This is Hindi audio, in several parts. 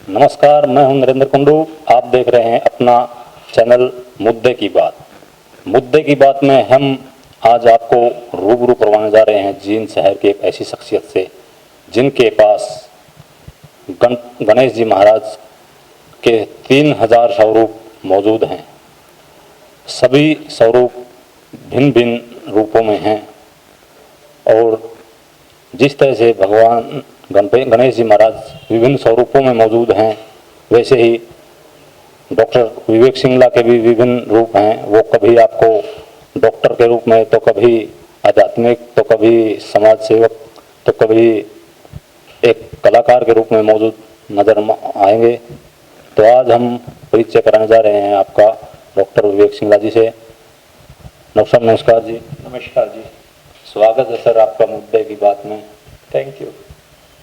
नमस्कार, मैं हूं नरेंद्र कुंडू। आप देख रहे हैं अपना चैनल मुद्दे की बात। मुद्दे की बात में हम आज आपको रूबरू करवाने जा रहे हैं जींद शहर के एक ऐसी शख्सियत से जिनके पास गणेश जी महाराज के 3000 स्वरूप मौजूद हैं। सभी स्वरूप भिन्न भिन्न रूपों में हैं और जिस तरह से भगवान गणेश जी महाराज विभिन्न स्वरूपों में मौजूद हैं, वैसे ही डॉक्टर विवेक सिंगला के भी विभिन्न रूप हैं। वो कभी आपको डॉक्टर के रूप में, तो कभी आध्यात्मिक, तो कभी समाज सेवक, तो कभी एक कलाकार के रूप में मौजूद नजर आएंगे। तो आज हम परिचय कराने जा रहे हैं आपका डॉक्टर विवेक सिंगला जी से। नमस्कार जी। नमस्कार जी। स्वागत है सर आपका मुद्दे की बात में। Thank you.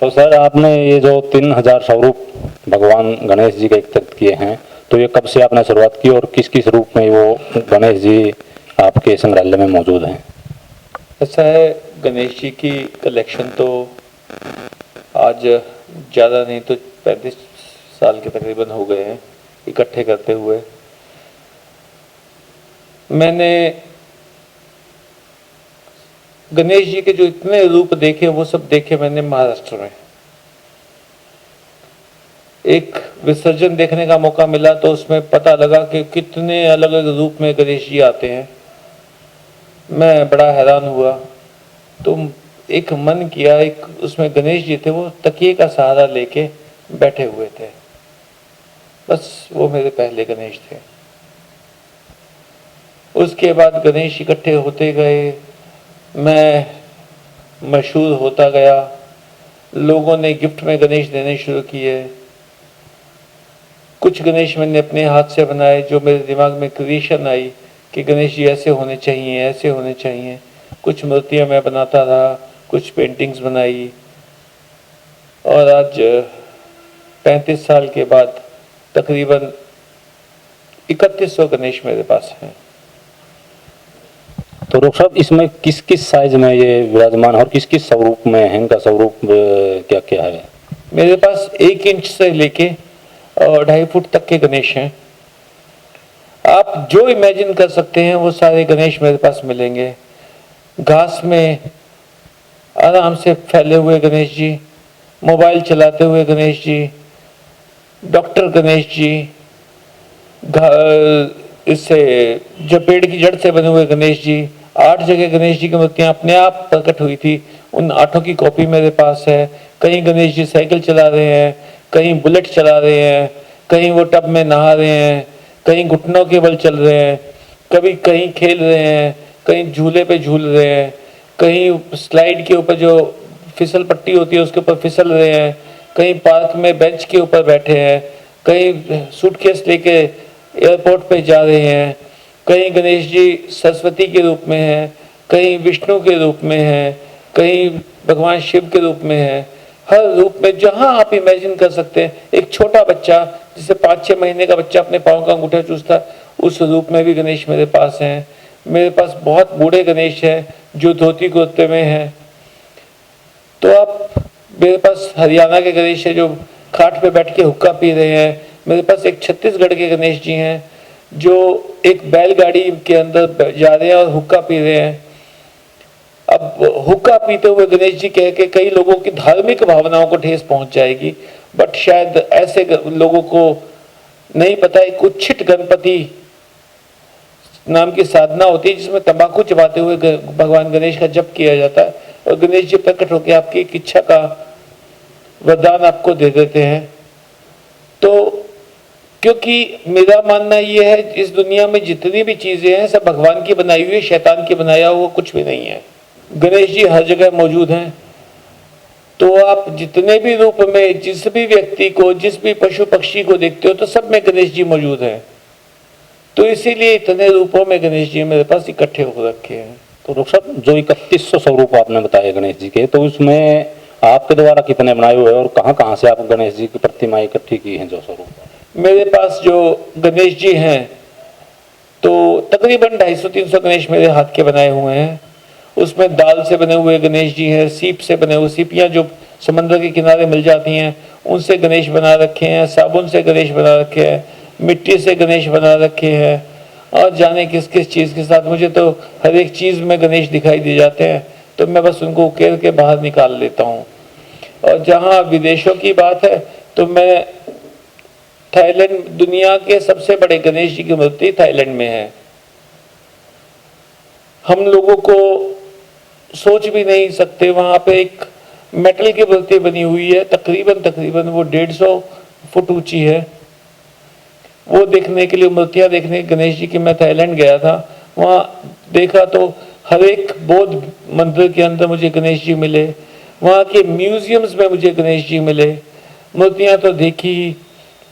तो सर, आपने ये जो 3000 स्वरूप भगवान गणेश जी के एकत्रित किए हैं, तो ये कब से आपने शुरुआत की और किस किस रूप में वो गणेश जी आपके संग्रहालय में मौजूद हैं? ऐसा है, गणेश जी की कलेक्शन तो आज ज़्यादा नहीं तो 35 साल के तकरीबन हो गए हैं इकट्ठे करते हुए। मैंने गणेश जी के जो इतने रूप देखे, वो सब देखे मैंने महाराष्ट्र में। एक विसर्जन देखने का मौका मिला तो उसमें पता लगा कि कितने अलग अलग रूप में गणेश जी आते हैं। मैं बड़ा हैरान हुआ। तो एक मन किया, एक उसमें गणेश जी थे, वो तकिए का सहारा लेके बैठे हुए थे। बस वो मेरे पहले गणेश थे। उसके बाद गणेश इकट्ठे होते गए, मैं मशहूर होता गया। लोगों ने गिफ्ट में गणेश देने शुरू किए। कुछ गणेश मैंने अपने हाथ से बनाए, जो मेरे दिमाग में क्रिएशन आई कि गणेश जी ऐसे होने चाहिए, ऐसे होने चाहिए। कुछ मूर्तियां मैं बनाता रहा, कुछ पेंटिंग्स बनाई, और आज 35 साल के बाद तकरीबन 3100 गणेश मेरे पास हैं। तो डॉक्टर साहब, इसमें किस किस साइज में ये विराजमान और किस किस स्वरूप में है? इनका स्वरूप क्या क्या है? मेरे पास 1 इंच से लेके 2.5 फुट तक के गणेश हैं। आप जो इमेजिन कर सकते हैं वो सारे गणेश मेरे पास मिलेंगे। घास में आराम से फैले हुए गणेश जी, मोबाइल चलाते हुए गणेश जी, डॉक्टर गणेश जी, इससे जो पेड़ की जड़ से बने हुए गणेश जी। 8 जगह गणेश जी की मूर्तियां अपने आप प्रकट हुई थी। उन 8 की कॉपी मेरे पास है। कहीं गणेश जी साइकिल चला रहे हैं, कहीं बुलेट चला रहे हैं, कहीं वो टब में नहा रहे हैं, कहीं घुटनों के बल चल रहे हैं, कभी कहीं खेल रहे हैं, कहीं झूले पे झूल रहे हैं, कहीं स्लाइड के ऊपर जो फिसल पट्टी होती है उसके ऊपर फिसल रहे हैं, कहीं पार्क में बेंच के ऊपर बैठे हैं, कहीं सूटकेस लेके एयरपोर्ट पे जा रहे हैं, कहीं गणेश जी सरस्वती के रूप में हैं, कहीं विष्णु के रूप में हैं, कहीं भगवान शिव के रूप में हैं। हर रूप में जहां आप इमेजिन कर सकते हैं। एक छोटा बच्चा, जिसे 5-6 महीने का बच्चा अपने पाँव का अंगूठा चूसता, उस रूप में भी गणेश मेरे पास हैं। मेरे पास बहुत बूढ़े गणेश हैं जो धोती कुर्ते में हैं। तो आप, मेरे पास हरियाणा के गणेश है जो खाट पे बैठ के हुक्का पी रहे हैं। मेरे पास एक छत्तीसगढ़ के गणेश जी हैं जो एक बैलगाड़ी के अंदर जा रहे हैं और हुक्का पी रहे हैं। अब हुक्का पीते हुए गणेश जी कह के कई लोगों की धार्मिक भावनाओं को ठेस पहुंच जाएगी, बट शायद ऐसे लोगों को नहीं पता एक उच्छिष्ट गणपति नाम की साधना होती है जिसमें तंबाकू चबाते हुए भगवान गणेश का जप किया जाता है, और गणेश जी प्रकट होकर आपकी एक इच्छा का वरदान आपको दे देते हैं। तो क्योंकि मेरा मानना यह है, इस दुनिया में जितनी भी चीजें हैं सब भगवान की बनाई हुई, शैतान की बनाया हुआ कुछ भी नहीं है। गणेश जी हर जगह मौजूद हैं। तो आप जितने भी रूप में जिस भी व्यक्ति को, जिस भी पशु पक्षी को देखते हो, तो सब में गणेश जी मौजूद हैं। तो इसीलिए इतने रूपों में गणेश जी मेरे पास इकट्ठे हो रखे हैं। तो डॉक्टर साहब, जो 3100 स्वरूप आपने बताए गणेश जी के, तो उसमें आपके द्वारा कितने बनाए हुए हैं और कहाँ कहाँ से आप गणेश जी की प्रतिमाएं इकट्ठी की हैं? जो स्वरूप मेरे पास जो गणेश जी हैं, तो तकरीबन 250-300 गणेश मेरे हाथ के बनाए हुए हैं। उसमें दाल से बने हुए गणेश जी हैं, सीप से बने हुए, सीपियाँ जो समंदर के किनारे मिल जाती हैं उनसे गणेश बना रखे हैं, साबुन से गणेश बना रखे हैं, मिट्टी से गणेश बना रखे हैं, और जाने किस किस चीज़ के साथ। मुझे तो हर एक चीज़ में गणेश दिखाई दे जाते हैं, तो मैं बस उनको उकेर के बाहर निकाल लेता हूँ। और जहाँ विदेशों की बात है तो मैं थाईलैंड, दुनिया के सबसे बड़े गणेश जी की मूर्ति थाईलैंड में है। हम लोगों को सोच भी नहीं सकते, वहाँ पे एक मेटल की मूर्ति बनी हुई है, तकरीबन वो 150 फुट ऊंची है। वो देखने के लिए, मूर्तियां देखने गणेश जी की, मैं थाईलैंड गया था, वहाँ देखा तो हर एक बौद्ध मंदिर के अंदर मुझे गणेश जी मिले, वहाँ के म्यूजियम्स में मुझे गणेश जी मिले, मूर्तियां तो देखी ही।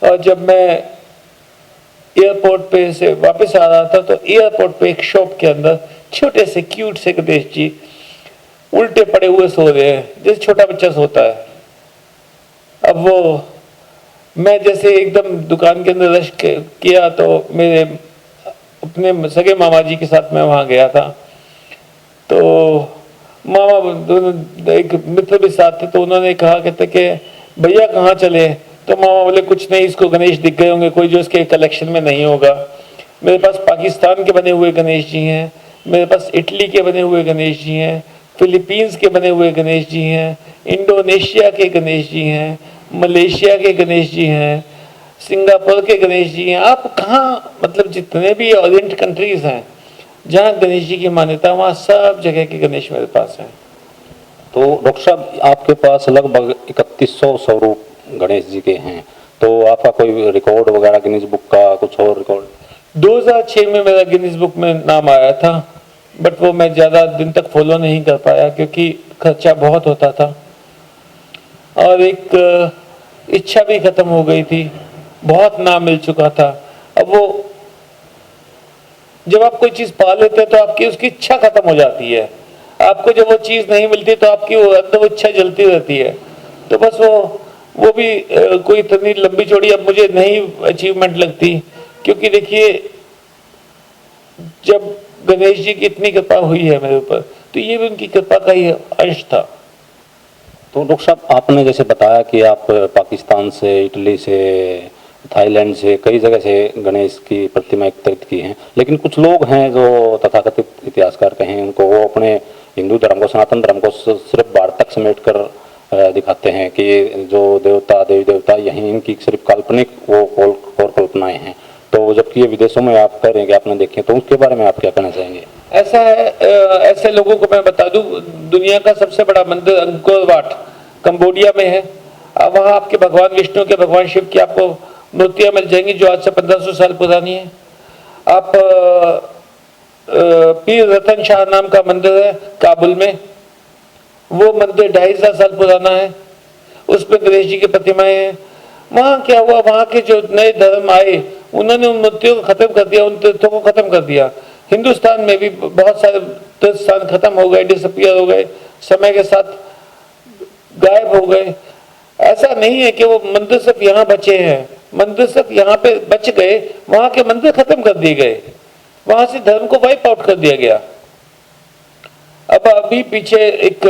और जब मैं एयरपोर्ट पे से वापस आ रहा था तो एयरपोर्ट पे एक शॉप के अंदर छोटे से क्यूट से गणेश जी उल्टे पड़े हुए सो रहे हैं, जैसे छोटा बच्चा सोता है। अब वो, मैं जैसे एकदम दुकान के अंदर रश किया तो मेरे अपने सगे मामा जी के साथ मैं वहाँ गया था, तो मामा दोनों, एक मित्र भी साथ थे, तो उन्होंने कहा कहते कि भैया कहाँ चले, तो मामा बोले कुछ नहीं, इसको गणेश दिख गए होंगे, कोई जो इसके कलेक्शन में नहीं होगा। मेरे पास पाकिस्तान के बने हुए गणेश जी हैं, मेरे पास इटली के बने हुए गणेश जी हैं, फिलीपींस के बने हुए गणेश जी हैं, इंडोनेशिया के गणेश जी हैं, मलेशिया के गणेश जी हैं, सिंगापुर के गणेश जी हैं। आप कहाँ, मतलब जितने भी ओरिएंट कंट्रीज हैं जहाँ गणेश जी की मान्यता, वहाँ सब जगह के गणेश मेरे पास हैं। तो डॉक्टर साहब, आपके पास लगभग 3100 स्वरूप गणेश जी के हैं, तो आपका कोई रिकॉर्ड वगैरह गिनीज बुक का, कुछ और रिकॉर्ड? 2006 में मेरा गिनीज बुक में नाम आया था, बट वो मैं ज़्यादा दिन तक फॉलो नहीं कर पाया क्योंकि खर्चा बहुत होता था और एक इच्छा भी खत्म हो गई थी, बहुत नाम मिल चुका था। अब वो, जब आप कोई चीज़ पा लेते हैं तो आपकी उसकी इच्छा खत्म हो जाती है, आपको जब वो चीज़ नहीं मिलती तो आपकी वो अंदर वो इच्छा जलती रहती है। तो बस वो भी कोई इतनी लंबी चौड़ी अब मुझे नहीं अचीवमेंट लगती, क्योंकि देखिए जब गणेश जी की इतनी कृपा हुई है मेरे ऊपर, तो ये भी उनकी कृपा का ही अंश था। तो डॉक्टर साहब, आपने जैसे बताया कि आप पाकिस्तान से, इटली से, थाईलैंड से, कई जगह से गणेश की प्रतिमा एकत्रित की हैं, लेकिन कुछ लोग हैं जो तथाकथित इतिहासकार कहें उनको, वो अपने हिंदू धर्म को, सनातन धर्म को सिर्फ भारत तक समेट कर दिखाते हैं कि जो देवता, देवी देवता यहीं इनकी सिर्फ काल्पनिक वो और कल्पनाएं हैं, तो जबकि ये विदेशों में आप कह रहे हैं कि आपने देखे, तो उसके बारे में आप क्या कहना चाहेंगे? ऐसा है, ऐसे लोगों को मैं बता दूं, दुनिया का सबसे बड़ा मंदिर अंकोर वाट कंबोडिया में है। वहाँ आपके भगवान विष्णु के, भगवान शिव की आपको मूर्तियां मिल जाएंगी जो आज से 1500 साल पुरानी है। आप पीर रतन शाह नाम का मंदिर है काबुल में, वो मंदिर 2500 साल पुराना है, उसमें गणेश जी की प्रतिमाएं हैं। वहाँ क्या हुआ, वहाँ के जो नए धर्म आए उन्होंने उन मूर्तियों को खत्म कर दिया, उन तीर्थों को खत्म कर दिया। हिंदुस्तान में भी बहुत सारे तीर्थ स्थान खत्म हो गए, डिसअपियर हो गए, समय के साथ गायब हो गए। ऐसा नहीं है कि वो मंदिर सिर्फ यहाँ बचे हैं, मंदिर सिर्फ यहाँ पे बच गए, वहाँ के मंदिर खत्म कर दिए गए, वहाँ से धर्म को वाइप आउट कर दिया गया। अब अभी पीछे एक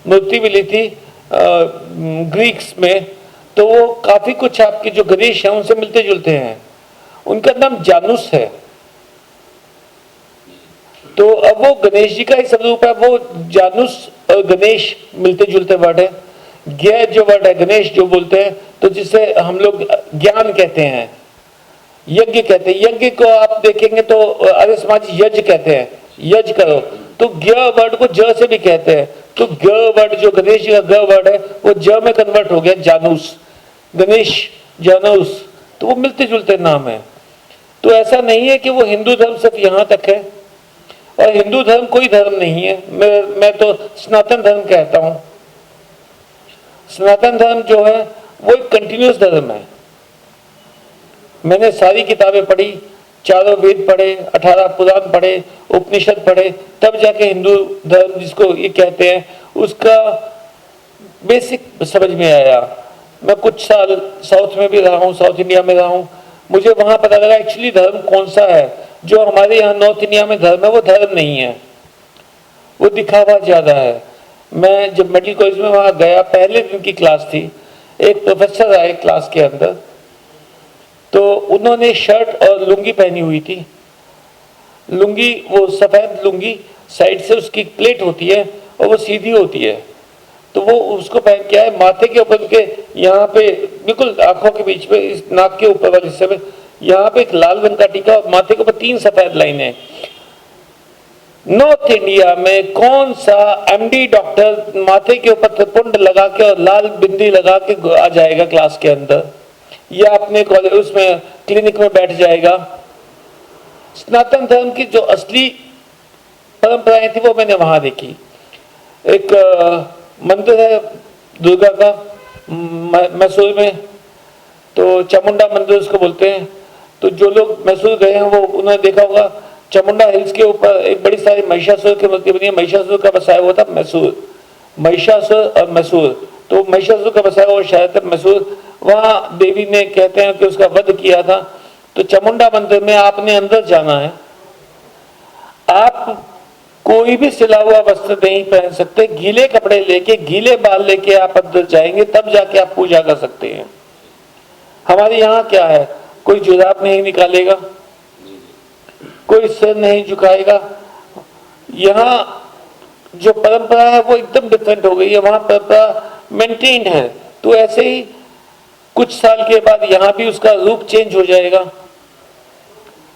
मूर्ति मिली थी ग्रीक्स में, तो वो काफी कुछ आपके जो गणेश हैं उनसे मिलते जुलते हैं, उनका नाम जानूस है। तो अब वो गणेश जी का ही स्वरूप है, वो जानूस और गणेश मिलते जुलते वर्ड है। ज्ञ जो वर्ड है, गणेश जो बोलते हैं, तो जिसे हम लोग ज्ञान कहते हैं, यज्ञ कहते हैं। यज्ञ को आप देखेंगे तो आर्य समाज यज्ञ कहते हैं, यज्ञ करो, तो ज्ञ वर्ड को ज से भी कहते हैं। तो ग वर्ड जो गणेश जी का ग वर्ड है वो ज में कन्वर्ट हो गया, जानूस, गणेश जानूस, तो वो मिलते जुलते नाम है। तो ऐसा नहीं है कि वो हिंदू धर्म सिर्फ यहाँ तक है, और हिंदू धर्म कोई धर्म नहीं है, मैं तो सनातन धर्म कहता हूँ। सनातन धर्म जो है वो एक कंटिन्यूस धर्म है। मैंने सारी किताबें पढ़ी, चारों वेद पढ़े, 18 पुराण पढ़े, उपनिषद पढ़े, तब जाके हिंदू धर्म जिसको ये कहते हैं उसका बेसिक समझ में आया। मैं कुछ साल साउथ में भी रहा हूँ, साउथ इंडिया में रहा हूँ, मुझे वहां पता लगा एक्चुअली धर्म कौन सा है। जो हमारे यहाँ नॉर्थ इंडिया में धर्म है वो धर्म नहीं है, वो दिखावा ज्यादा है। मैं जब मेडिकल कॉलेज में वहां गया, पहले दिन की क्लास थी, एक प्रोफेसर आए क्लास के अंदर, तो उन्होंने शर्ट और लुंगी पहनी हुई थी। लुंगी वो सफेद लुंगी, साइड से उसकी प्लेट होती है और वो सीधी होती है, तो वो उसको पहन के आए। माथे के ऊपर के यहाँ पे बिल्कुल आंखों के बीच में, इस नाक के ऊपर वाले हिस्से में यहाँ पे एक लाल रंग का टीका और माथे के ऊपर 3 सफेद लाइनें। नॉर्थ इंडिया में कौन सा एमडी डॉक्टर माथे के ऊपर त्रिपुंड लगा के और लाल बिंदी लगा के आ जाएगा क्लास के अंदर, या अपने कॉलेज उसमें क्लिनिक में बैठ जाएगा? सनातन धर्म की जो असली परंपराएं थी वो मैंने वहां देखी। एक मंदिर है दुर्गा का मैसूर में, तो चामुंडा मंदिर उसको बोलते हैं। तो जो लोग मैसूर गए हैं वो उन्होंने देखा होगा, चामुंडा हिल्स के ऊपर एक बड़ी सारी महिषासुर की मूर्ति बनी है। महिषासुर का बसाया हुआ था मैसूर, महिषासुर और मैसूर, तो महिषासुर का बसाया हुआ शायद मैसूर, वहां देवी ने कहते हैं कि उसका वध किया था। तो चामुंडा मंदिर में आपने अंदर जाना है, आप कोई भी सिला हुआ वस्त्र नहीं पहन सकते, गीले कपड़े लेके, गीले बाल लेके आप अंदर जाएंगे, तब जाके आप पूजा कर सकते हैं। हमारे यहाँ क्या है, कोई जुराब नहीं निकालेगा, कोई सिर नहीं झुकाएगा। यहाँ जो परंपरा है वो एकदम डिफरेंट हो गई है, वहां परंपरा मेंटेन है। तो ऐसे ही कुछ साल के बाद यहाँ भी उसका रूप चेंज हो जाएगा।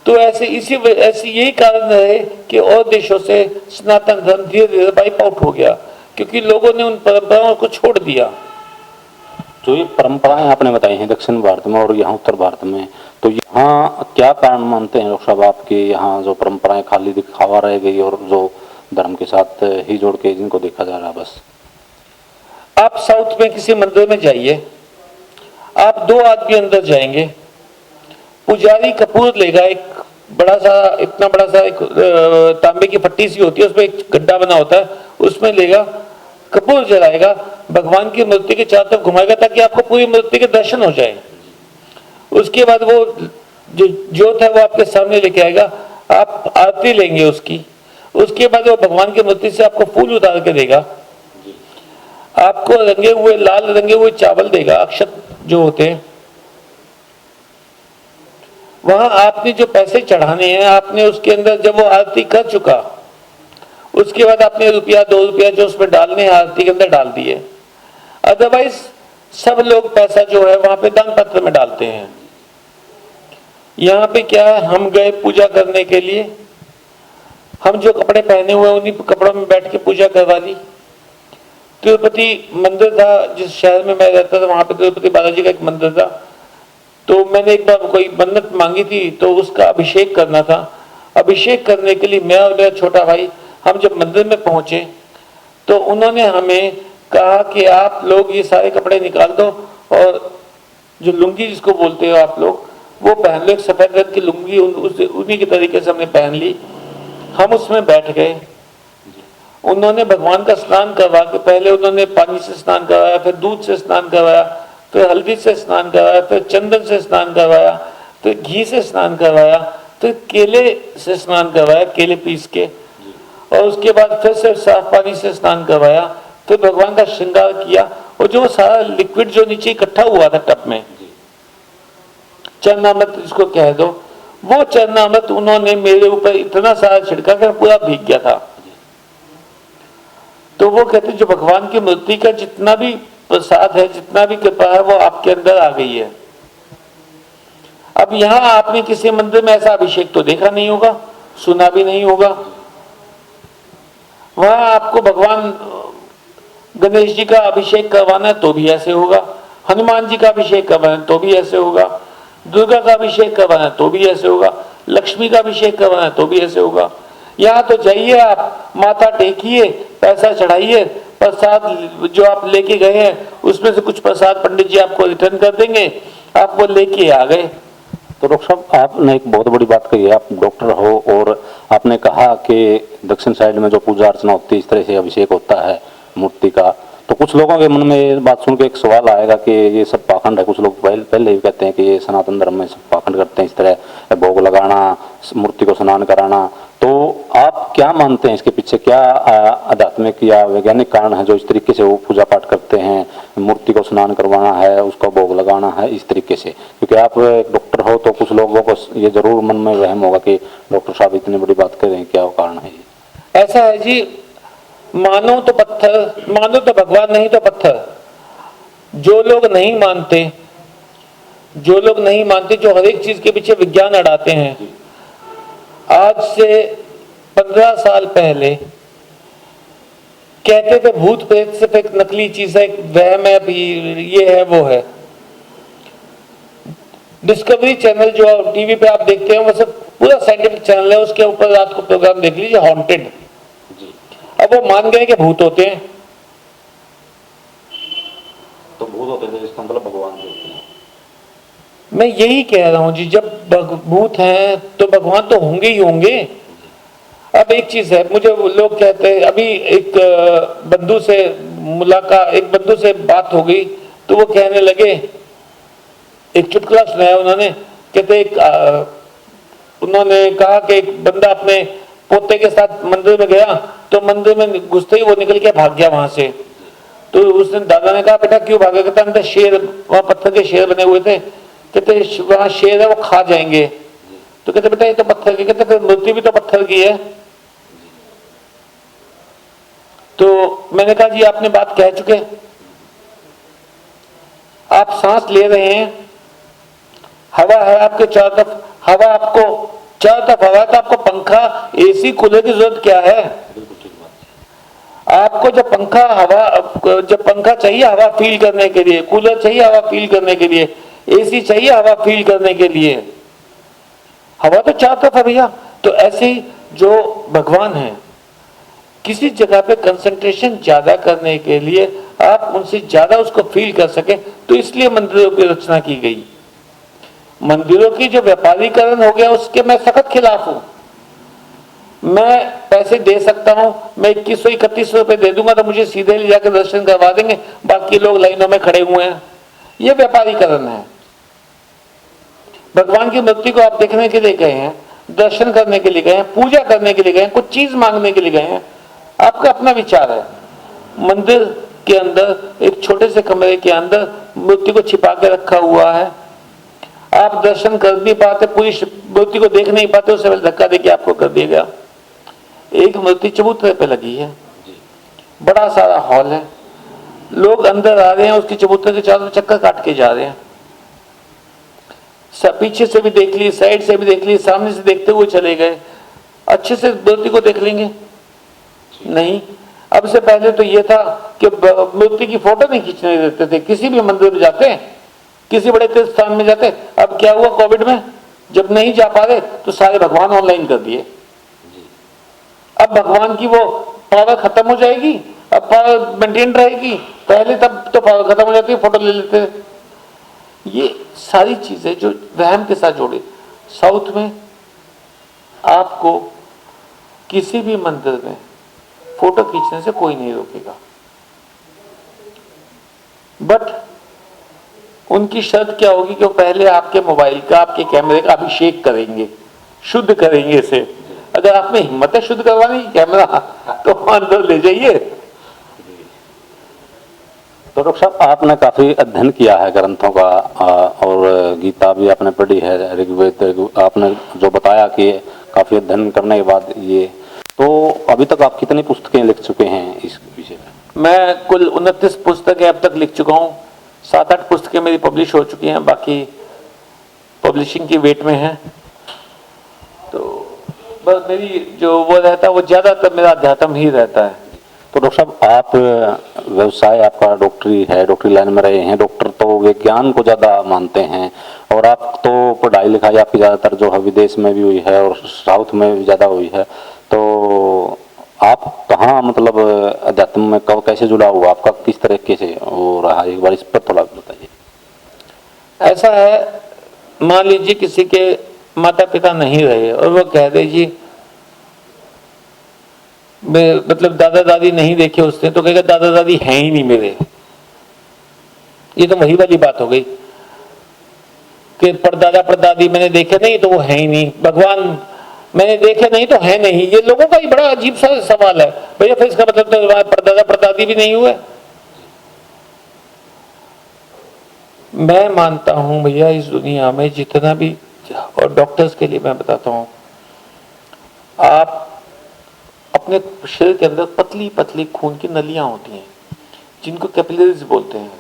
तो ऐसे यही कारण है कि और देशों से सनातन धर्म धीरे धीरे वाइप आउट हो गया, क्योंकि लोगों ने उन परंपराओं को छोड़ दिया। जो ये परंपराएं आपने बताई हैं दक्षिण भारत में और यहाँ उत्तर भारत में, तो यहाँ क्या कारण मानते हैं डॉक्टर साहब आपके यहाँ जो परंपराएं खाली दिखावा रह गई और जो धर्म के साथ ही जोड़ के जिनको देखा जा रहा है? बस आप साउथ में किसी मंदिर में जाइए, आप 2 आदमी अंदर जाएंगे, पुजारी कपूर लेगा, एक बड़ा सा, इतना बड़ा सा एक तांबे की फट्टी सी होती है, उसमें एक गड्ढा बना होता है, उसमें लेगा, कपूर जलाएगा, भगवान की मूर्ति के चारों तरफ घुमाएगा ताकि आपको पूरी मूर्ति के दर्शन हो जाए। उसके बाद वो जो ज्योत है वो आपके सामने लेके आएगा, आप आरती लेंगे उसकी। उसके बाद वो भगवान की मूर्ति से आपको फूल उतार के देगा, आपको रंगे हुए, लाल रंगे हुए चावल देगा, अक्षत जो होते हैं। वहां आपने जो पैसे चढ़ाने हैं, आपने उसके अंदर जब वो आरती कर चुका, उसके बाद आपने ₹1-2 जो उसमें डालने हैं आरती के अंदर डाल दिए। अदरवाइज सब लोग पैसा जो है वहां पे दान पत्र में डालते हैं। यहाँ पे क्या है, हम गए पूजा करने के लिए, हम जो कपड़े पहने हुए उन्हीं कपड़ों में बैठ के पूजा करवा दी। तिरुपति मंदिर था, जिस शहर में मैं रहता था वहां पे तिरुपति बालाजी का एक मंदिर था, तो मैंने एक बार कोई मन्नत मांगी थी, तो उसका अभिषेक करना था। अभिषेक करने के लिए मैं और मेरा छोटा भाई, हम जब मंदिर में पहुंचे तो उन्होंने हमें कहा कि आप लोग ये सारे कपड़े निकाल दो और जो लुंगी जिसको बोलते हो आप लोग, वो पहन लो। एक सफेद रंग की लुंगी उन्हीं के तरीके से हमने पहन ली। हम उसमें बैठ गए, उन्होंने भगवान का स्नान करवा के, पहले उन्होंने पानी से स्नान करवाया, फिर दूध से स्नान करवाया, फिर हल्दी से स्नान करवाया, फिर चंदन से स्नान करवाया, फिर घी से स्नान करवाया, फिर केले से स्नान करवाया, केले पीस के, और उसके बाद फिर से साफ पानी से स्नान करवाया, फिर भगवान का श्रृंगार किया। और जो सारा लिक्विड जो नीचे इकट्ठा हुआ था टब में, चरणामृत जिसको कह दो, वो चरणामृत उन्होंने मेरे ऊपर इतना सारा छिड़का कि पूरा भीग गया था। तो वो कहते जो भगवान की मूर्ति का जितना भी प्रसाद है, जितना भी कृपा है, वो आपके अंदर आ गई है। अब यहाँ आपने किसी मंदिर में ऐसा अभिषेक तो देखा नहीं होगा, सुना भी नहीं होगा। वहां आपको भगवान गणेश जी का अभिषेक करवाना है तो भी ऐसे होगा, हनुमान जी का अभिषेक करवाना है तो भी ऐसे होगा, दुर्गा का अभिषेक करवाना है तो भी ऐसे होगा, लक्ष्मी का अभिषेक करवाना है तो भी ऐसे होगा। यहाँ तो जाइए, आप माथा टेकिए, पैसा चढ़ाइए, प्रसाद जो आप लेके गए हैं उसमें से कुछ प्रसाद पंडित जी आपको रिटर्न कर देंगे, आप वो लेके आ गए। तो डॉक्टर साहब, आपने एक बहुत बड़ी बात कही है, आप डॉक्टर हो और आपने कहा कि दक्षिण साइड में जो पूजा अर्चना होती है, इस तरह से अभिषेक होता है मूर्ति का, तो कुछ लोगों के मन में ये बात सुन के एक सवाल आएगा कि ये सब पाखंड है। कुछ लोग पहले ही कहते हैं कि ये सनातन धर्म में सब पाखंड करते हैं, इस तरह भोग लगाना, मूर्ति को स्नान कराना। तो आप क्या मानते हैं, इसके पीछे क्या आध्यात्मिक या वैज्ञानिक कारण है जो इस तरीके से वो पूजा पाठ करते हैं, मूर्ति को स्नान करवाना है, उसको भोग लगाना है, इस तरीके से? क्योंकि आप एक डॉक्टर हो तो कुछ लोगों को ये जरूर मन में वहम होगा कि डॉक्टर साहब इतनी बड़ी बात कर रहे हैं, क्या कारण है ये? ऐसा है जी, मानो तो पत्थर, मानो तो भगवान, नहीं तो पत्थर। जो लोग नहीं मानते, जो लोग नहीं मानते, जो हर एक चीज के पीछे विज्ञान अड़ाते हैं, आज से 15 साल पहले कहते थे भूत प्रेत सिर्फ एक नकली चीज है, एक वहम है, ये है वो है। डिस्कवरी चैनल जो टीवी पे आप देखते हैं वो सब पूरा साइंटिफिक चैनल है, उसके ऊपर रात को प्रोग्राम देख लीजिए, हॉन्टेड। अब वो मान गए कि भूत होते हैं। तो भूत होते हैं इसका मतलब भगवान होते हैं? मैं यही कह रहा हूं जी, जब भूत हैं तो भगवान तो होंगे ही होंगे। अब एक चीज है, मुझे लोग कहते हैं, अभी एक बंधु से मुलाकात, एक बंधु से बात हो गई तो वो कहने लगे, एक चुटकुला सुनाया उन्होंने, कहते उन्होंने कहा कि एक बंदा अपने पोते के साथ मंदिर में गया तो मंदिर में घुसते ही वो निकल के भाग गया वहां से। तो उसने, दादा ने कहा बेटा क्यों भागा? कहता अंदर शेर, वहां पत्थर के शेर बने हुए थे, कहते वहां शेर है वो खा जाएंगे। तो कहते बेटा ये तो पत्थर की, कहते फिर मूर्ति भी तो पत्थर की है। तो मैंने कहा जी आपने बात कह चुके, आप सांस ले रहे हैं, हवा है आपके चारों तरफ, हवा आपको चारों तरफ हवा है, तो आपको पंखा, एसी, कूलर की जरूरत क्या है? आपको जब पंखा हवा, जब पंखा चाहिए हवा फील करने के लिए, कूलर चाहिए हवा फील करने के लिए, एसी चाहिए हवा फील करने के लिए, हवा तो चारों तरफ है भैया। तो ऐसे ही जो भगवान है, किसी जगह पे कंसंट्रेशन ज्यादा करने के लिए आप उनसे ज्यादा उसको फील कर सके, तो इसलिए मंदिरों की रचना की गई। मंदिरों की जो व्यापारीकरण हो गया उसके मैं सख्त खिलाफ हूं। मैं पैसे दे सकता हूं, मैं 2100-3100 रुपए दे दूंगा तो मुझे सीधे ले जाकर दर्शन करवा देंगे, बाकी लोग लाइनों में खड़े हुए हैं। यह व्यापारीकरण है। भगवान की मूर्ति को आप देखने के लिए गए हैं, दर्शन करने के लिए गए हैं, पूजा करने के लिए गए हैं, कुछ चीज मांगने के लिए गए हैं, आपका अपना विचार है। मंदिर के अंदर एक छोटे से कमरे के अंदर मूर्ति को छिपा के रखा हुआ है, आप दर्शन कर नहीं पाते, पूरी मूर्ति को देख नहीं पाते, उससे पहले धक्का देके आपको कर दिया गया। एक मूर्ति चबूतरे पे लगी है, बड़ा सारा हॉल है, लोग अंदर आ रहे हैं, उसकी चबूतरे के चारों चक्कर काट के जा रहे हैं। पीछे से भी देख ली, साइड से भी देख ली, सामने से देखते हुए चले गए। अच्छे से मूर्ति को देख लेंगे? नहीं। अब से पहले तो ये था कि मूर्ति की फोटो नहीं खींचने देते थे, किसी भी मंदिर में जाते, किसी बड़े तीर्थ स्थान में जाते। अब क्या हुआ कोविड में, जब नहीं जा पा रहे तो सारे भगवान ऑनलाइन कर दिए। अब भगवान की वो पावर खत्म हो जाएगी, अब पावर मेंटेन रहेगी। पहले तब तो पावर खत्म हो जाती है, फोटो ले लेते थे। ये सारी चीजें जो वहम के साथ जोड़े। साउथ में आपको किसी भी मंदिर में फोटो खींचने से कोई नहीं रोकेगा, बट उनकी शर्त क्या होगी कि वो पहले आपके मोबाइल का, आपके कैमरे का अभिषेक करेंगे, शुद्ध करेंगे इसे। अगर आप में हिम्मत है शुद्ध करवाने की कैमरा, तो अंदर ले जाइए। तो डॉक्टर साहब आपने काफी अध्ययन किया है ग्रंथों का, और गीता भी आपने पढ़ी है, ऋग्वेद आपने जो बताया कि काफी अध्ययन करने के बाद ये, तो अभी तक आप कितनी पुस्तकें लिख चुके हैं इस विषय में? मैं कुल 29 पुस्तकें अब तक लिख चुका हूँ। 7-8 पुस्तकें मेरी पब्लिश हो चुकी हैं, बाकी पब्लिशिंग की वेट में है। तो बस मेरी जो वो रहता है वो ज्यादातर मेरा अध्यात्म ही रहता है। तो डॉक्टर साहब आप व्यवसाय आपका डॉक्टरी है, डॉक्टरी लाइन में रहे हैं, डॉक्टर तो विज्ञान को ज्यादा मानते हैं, और आप तो पढ़ाई लिखाई आपकी ज्यादातर जो है विदेश में भी हुई है और साउथ में भी ज्यादा हुई है, तो आप कहाँ मतलब अध्यात्म में कब कैसे जुड़ा हुआ, आपका किस तरीके से हो रहा, एक बार इस पर थोड़ा बताइए। ऐसा है, मान लीजिए किसी के माता पिता नहीं रहे और वो कह दे जी मतलब दादा दादी नहीं देखे उसने, तो कहेगा दादा दादी हैं ही नहीं मेरे। ये तो वही वाली बात हो गई कि परदादा परदादी मैंने देखे नहीं तो वो है ही नहीं, भगवान मैंने देखे नहीं तो है नहीं। ये लोगों का ही बड़ा अजीब सा सवाल है भैया। फिर इसका मतलब तो परदादा परदादी भी नहीं हुए। मैं मानता हूं भैया इस दुनिया में जितना भी, और डॉक्टर्स के लिए मैं बताता हूं, आप अपने शरीर के अंदर पतली पतली खून की नलियां होती हैं जिनको कैपिलरीज बोलते हैं।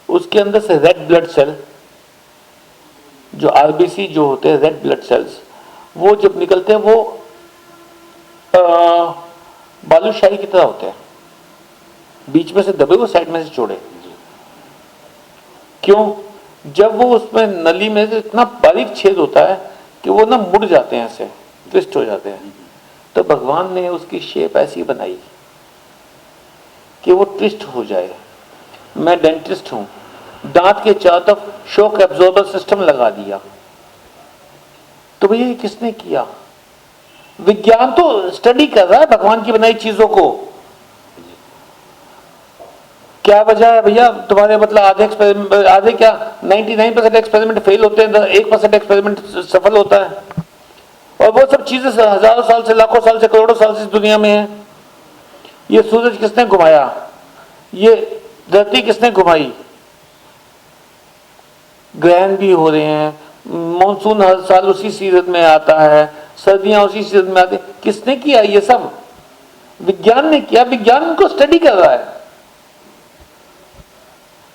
उसके अंदर से रेड ब्लड सेल, जो आरबीसी जो होते हैं रेड ब्लड सेल्स, वो जब निकलते हैं वो बालूशाही की तरह होते हैं, बीच में से दबे हुए, साइड में से चौड़े। क्यों? जब वो उसमें नली में से इतना बारीक छेद होता है कि वो ना मुड़ जाते हैं, ऐसे ट्विस्ट हो जाते हैं। तो भगवान ने उसकी शेप ऐसी बनाई कि वो ट्विस्ट हो जाए। मैं डेंटिस्ट हूं, दांत के चारों तरफ शॉक एब्जॉर्बर सिस्टम लगा दिया। तो भैया ये किसने किया? विज्ञान तो स्टडी कर रहा है भगवान की बनाई चीजों को। क्या वजह है भैया? तुम्हारे मतलब आधे क्या 99% एक्सपेरिमेंट फेल होते हैं, 1% एक्सपेरिमेंट सफल होता है। और वो सब चीजें हजारों साल से, लाखों साल से, करोड़ों साल से दुनिया में है। ये सूरज किसने घुमाया? ये धरती किसने घुमाई? ग्रहण भी हो रहे हैं, मॉनसून हर साल उसी सीजन में आता है, सर्दियां उसी सीजन में आती है। किसने किया ये सब? विज्ञान ने किया। विज्ञान को स्टडी कर रहा है।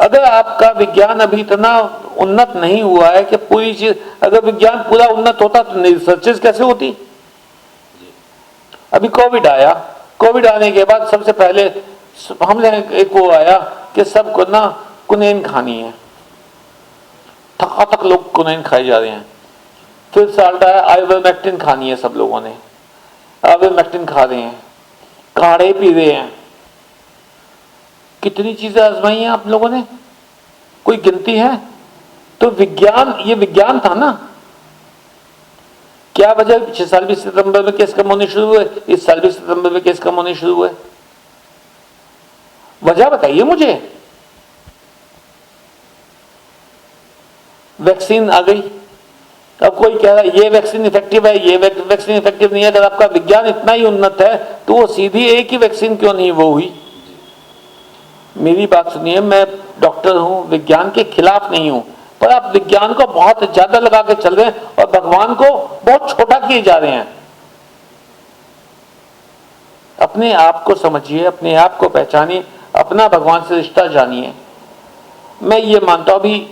अगर आपका विज्ञान अभी इतना उन्नत नहीं हुआ है कि पूरी चीज, अगर विज्ञान पूरा उन्नत होता तो रिसर्चेस कैसे होती? अभी कोविड आया, कोविड आने के बाद सबसे पहले हमने एक वो आया कि सबको ना कुनैन खानी है, थका तक लोग कुनैन खाए जा रहे हैं। फिर साल्ट आया, आइवरमेक्टिन खानी है, सब लोगों ने आइवरमेक्टिन खा रहे हैं, काढ़े पी रहे हैं। कितनी चीजें आजमाई हैं आप लोगों ने, कोई गिनती है? तो विज्ञान, ये विज्ञान था ना। क्या वजह? पिछले साल भी सितंबर में केस कम होने शुरू हुए, इस साल भी सितंबर में केस कम होने शुरू हुए। वजह बताइए मुझे। वैक्सीन आ गई, अब कोई कह रहा है ये वैक्सीन इफेक्टिव है, ये वैक्सीन इफेक्टिव नहीं है। अगर आपका विज्ञान इतना ही उन्नत है तो वो सीधी एक ही वैक्सीन क्यों नहीं वो हुई? मेरी बात सुनिए, मैं डॉक्टर हूं, विज्ञान के खिलाफ नहीं हूं, पर आप विज्ञान को बहुत ज्यादा लगा के चल रहे हैं और भगवान को बहुत छोटा किए जा रहे हैं। अपने आप को समझिए, अपने आप को पहचानिए, अपना भगवान से रिश्ता जानिए। मैं ये मानता हूं, अभी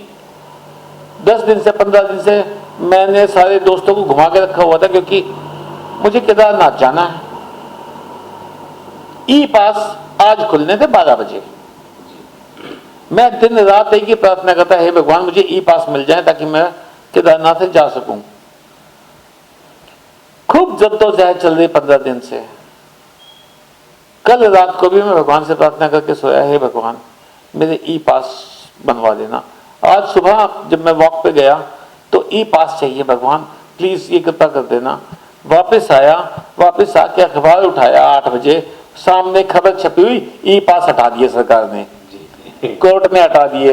10 दिन से 15 दिन से मैंने सारे दोस्तों को घुमा के रखा हुआ था, क्योंकि मुझे केदारनाथ जाना है। ई पास आज खुलने थे 12 बजे। मैं दिन रात एक ही प्रार्थना करता है, हे भगवान मुझे ई पास मिल जाए ताकि मैं केदारनाथ से जा सकूं। खूब जद्दोजहद चल रही 15 दिन से। कल रात को भी मैं भगवान से प्रार्थना करके सोया, हे भगवान मेरे ई पास बनवा देना। आज सुबह जब मैं वॉक पे गया तो ई पास चाहिए भगवान, प्लीज ये कृपा कर देना। वापस आया, वापस आके अखबार उठाया 8 बजे, सामने खबर छपी हुई, ई पास हटा दिए सरकार ने, कोर्ट में हटा दिए।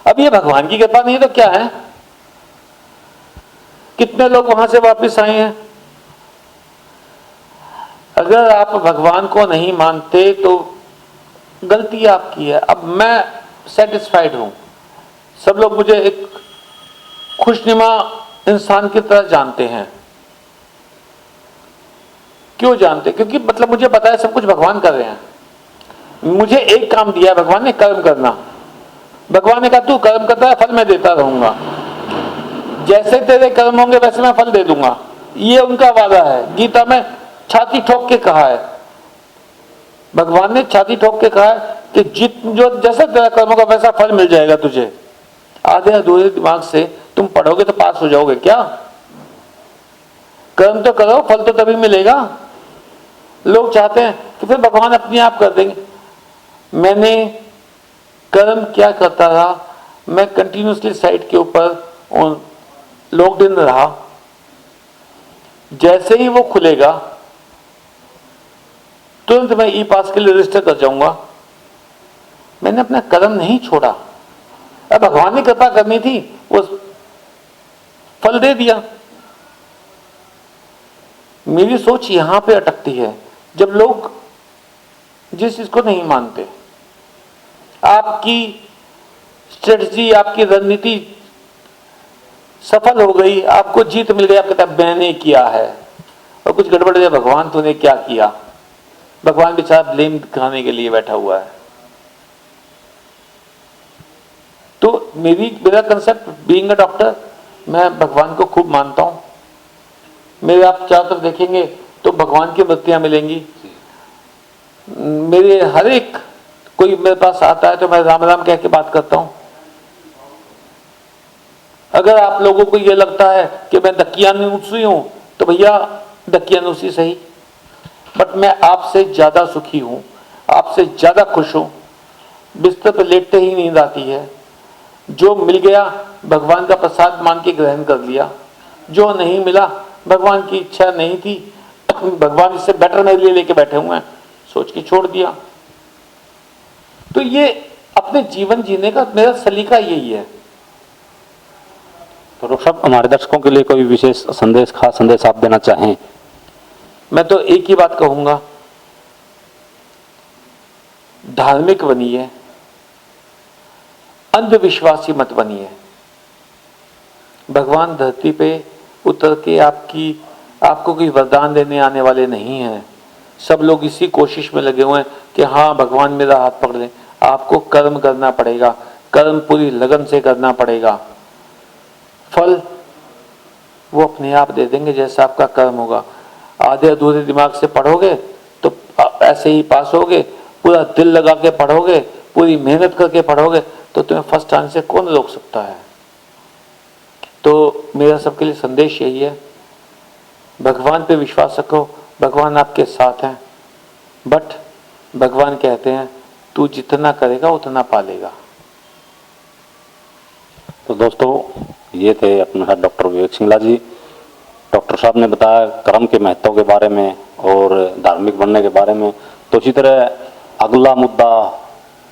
अब ये भगवान की कृपा नहीं तो क्या है? कितने लोग वहां से वापस आए हैं? अगर आप भगवान को नहीं मानते तो गलती आपकी है। अब मैं सेटिस्फाइड हूं, सब लोग मुझे एक खुशनुमा इंसान की तरह जानते हैं। क्यों जानते? क्योंकि मतलब मुझे पता है सब कुछ भगवान कर रहे हैं। मुझे एक काम दिया है भगवान ने, कर्म करना। भगवान ने कहा तू कर्म करता है, फल मैं देता रहूंगा, जैसे तेरे कर्म होंगे वैसे मैं फल दे दूंगा। ये उनका वादा है। गीता में छाती ठोक के कहा है, भगवान ने छाती ठोक के कहा है कि जो जैसा तेरा कर्म होगा वैसा फल मिल जाएगा तुझे। आधे अधूरे दिमाग से तुम पढ़ोगे तो पास हो जाओगे क्या? कर्म तो करो, फल तो तभी मिलेगा। लोग चाहते हैं कि फिर भगवान अपने आप कर देंगे। मैंने कर्म क्या करता रहा, मैं कंटिन्यूसली साइट के ऊपर लॉक्ड इन रहा। जैसे ही वो खुलेगा तुरंत मैं ई पास के लिए रजिस्टर कर जाऊंगा। मैंने अपना कर्म नहीं छोड़ा। अब भगवान ने कृपा करनी थी, वो फल दे दिया। मेरी सोच यहां पे अटकती है, जब लोग जिस चीज को नहीं मानते। आपकी स्ट्रेटजी, आपकी रणनीति सफल हो गई, आपको जीत मिल गई, आप कहता मैंने किया है, और कुछ गड़बड़ है, भगवान तूने क्या किया? भगवान बेचारा ब्लेम दिखाने के लिए बैठा हुआ है। तो मेरा कंसेप्ट बीइंग अ डॉक्टर, मैं भगवान को खूब मानता हूं। मेरे आप चारों तरफ देखेंगे तो भगवान की मूर्तियां मिलेंगी। मेरे हर एक कोई मेरे पास आता है तो मैं राम राम कह के बात करता हूं। अगर आप लोगों को यह लगता है कि मैं दकियानुसी हूं तो भैया दकियानुसी सही, बट मैं आपसे ज्यादा सुखी हूं, आपसे ज्यादा खुश हूं। बिस्तर पर लेटते ही नींद आती है। जो मिल गया भगवान का प्रसाद मान के ग्रहण कर लिया, जो नहीं मिला भगवान की इच्छा नहीं थी, भगवान इससे बेटर मेरे लिए लेके बैठे हुए हैं, सोच के छोड़ दिया। तो ये अपने जीवन जीने का मेरा सलीका यही है। तो डॉक्टर साहब, हमारे दर्शकों के लिए कोई विशेष संदेश, खास संदेश आप देना चाहें? मैं तो एक ही बात कहूंगा, धार्मिक बनिए, अंधविश्वासी मत बनिए। भगवान धरती पे उतर के आपको कोई वरदान देने आने वाले नहीं हैं। सब लोग इसी कोशिश में लगे हुए हैं कि हाँ भगवान मेरा हाथ पकड़ ले। आपको कर्म करना पड़ेगा, कर्म पूरी लगन से करना पड़ेगा। फल वो अपने आप दे देंगे जैसा आपका कर्म होगा। आधे अधूरे दिमाग से पढ़ोगे तो ऐसे ही पास होगे, पूरा दिल लगा के पढ़ोगे, पूरी मेहनत करके पढ़ोगे तो तुम्हें फर्स्ट आने से कौन रोक सकता है? तो मेरा सबके लिए संदेश यही है, भगवान पे विश्वास रखो, भगवान आपके साथ हैं। बट भगवान कहते हैं तू जितना करेगा उतना पालेगा। तो दोस्तों, ये थे अपने साथ डॉक्टर विवेक सिंगला जी। डॉक्टर साहब ने बताया कर्म के महत्व के बारे में और धार्मिक बनने के बारे में। तो इसी तरह अगला मुद्दा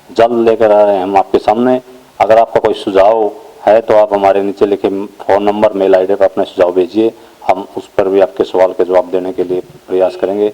जल्द लेकर आ रहे हैं हम आपके सामने। अगर आपका कोई सुझाव है तो आप हमारे नीचे लिखे फ़ोन नंबर, मेल आईडी पर अपने सुझाव भेजिए। हम उस पर भी आपके सवाल के जवाब देने के लिए प्रयास करेंगे।